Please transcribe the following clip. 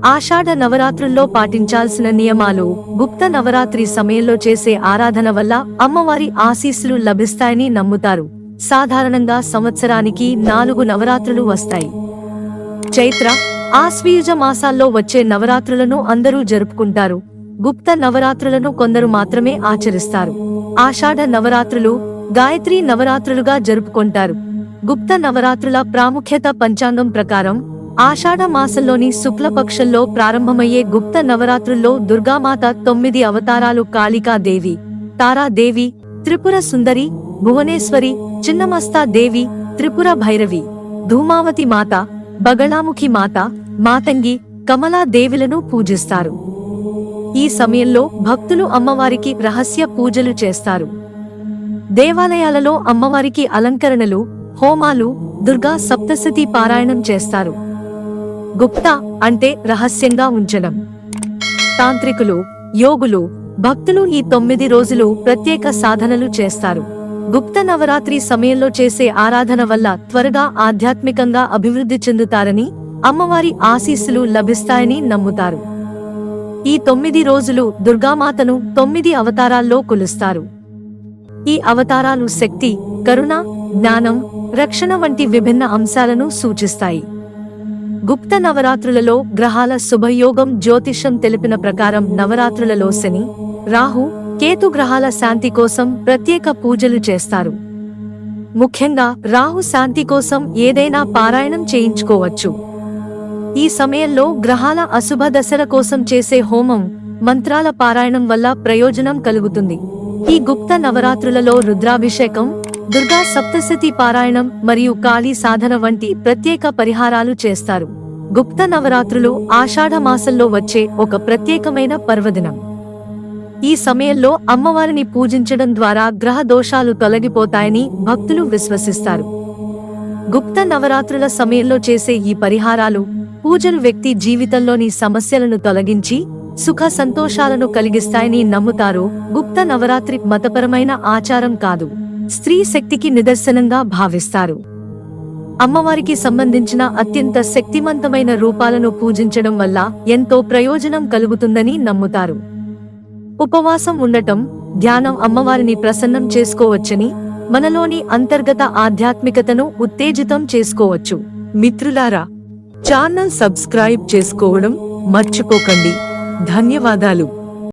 ఆషాఢ నవరాత్రుల్లో పాటించాల్సిన నియమాలు. గుప్త నవరాత్రి సమయంలో చేసే ఆరాధన వల్ల అమ్మవారి ఆశీస్సులు లభిస్తాయని నమ్ముతారు. సాధారణంగా సంవత్సరానికి 4 నవరాత్రులు వస్తాయి. చైత్ర, ఆశ్వీయుజ మాసాల్లో వచ్చే నవరాత్రులను అందరూ జరుపుకుంటారు. గుప్త నవరాత్రులను కొందరు మాత్రమే ఆచరిస్తారు. ఆషాఢ నవరాత్రులు గాయత్రీ నవరాత్రులుగా జరుపుకుంటారు. గుప్త నవరాత్రుల ప్రాముఖ్యత. పంచాంగం ప్రకారం ఆషాఢ మాసంలోని శుక్లపక్షంలో ప్రారంభమయ్యే గుప్త నవరాత్రుల్లో దుర్గామాత 9 అవతారాలు కాళికాదేవి, తారాదేవి, త్రిపుర సుందరి, భువనేశ్వరి, చిన్నమస్తా దేవి, త్రిపుర భైరవి, ధూమావతి మాత, బగళాముఖి మాత, మాతంగి, కమలా దేవిలను పూజిస్తారు. ఈ సమయంలో భక్తులు అమ్మవారికి రహస్య పూజలు చేస్తారు. దేవాలయాలలో అమ్మవారికి అలంకరణలు, హోమాలు, దుర్గా సప్తశతి పారాయణం చేస్తారు. గుప్త అంటే రహస్యంగా ఉంచడం. తాంత్రికులు, యోగులు, భక్తులు ఈ 9 రోజులు ప్రత్యేక సాధనలు చేస్తారు. గుప్త నవరాత్రి సమయంలో చేసే ఆరాధన వల్ల త్వరగా ఆధ్యాత్మికంగా అభివృద్ధి చెందుతారని, అమ్మవారి ఆశీస్సులు లభిస్తాయని నమ్ముతారు. ఈ 9 రోజులు దుర్గామాతను 9 అవతారాల్లో కొలుస్తారు. ఈ అవతారాలు శక్తి, కరుణ, జ్ఞానం, రక్షణ వంటి విభిన్న అంశాలను సూచిస్తాయి. గుప్త నవరాత్రులలో గ్రహాల శుభయోగం. జ్యోతిషం తెలిపిన ప్రకారం నవరాత్రులలో శని, రాహు, కేతు గ్రహాల శాంతి కోసం ప్రత్యేక పూజలు చేస్తారు. ముఖ్యంగా రాహు శాంతి కోసం ఏదైనా పారాయణం చేయించుకోవచ్చు. ఈ సమయంలో గ్రహాల అశుభ దశల కోసం చేసే హోమం, మంత్రాల పారాయణం వల్ల ప్రయోజనం కలుగుతుంది. ఈ గుప్త నవరాత్రులలో రుద్రాభిషేకం, దుర్గా సప్తశతి పారాయణం మరియు కాళీ సాధన వంటి ప్రత్యేక పరిహారాలు చేస్తారు. గుప్త నవరాత్రులు ఆషాఢ మాసంలో వచ్చే ఒక ప్రత్యేకమైన పర్వదినం. ఈ సమయంలో అమ్మవారిని పూజించడం ద్వారా గ్రహ దోషాలు తొలగిపోతాయని భక్తులు విశ్వసిస్తారు. గుప్త నవరాత్రుల సమయంలో చేసే ఈ పరిహారాలు, పూజలు వ్యక్తి జీవితంలోని సమస్యలను తొలగించి సుఖ సంతోషాలను కలిగిస్తాయని నమ్ముతారు. గుప్త నవరాత్రి మతపరమైన ఆచారం కాదు, స్త్రీ శక్తికి నిదర్శనంగా భావిస్తారు. అమ్మవారికి సంబంధించిన అత్యంత శక్తివంతమైన రూపాలను పూజించడం వల్ల ఎంతో ప్రయోజనం కలుగుతుందని నమ్ముతారు. ఉపవాసం ఉండటం, ధ్యానం అమ్మవారిని ప్రసన్నం చేసుకోవచ్చని, మనలోని అంతర్గత ఆధ్యాత్మికతను ఉత్తేజితం చేసుకోవచ్చు. మిత్రులారా, ఛానల్ సబ్స్క్రైబ్ చేసుకోవడం మర్చిపోకండి. ధన్యవాదాలు.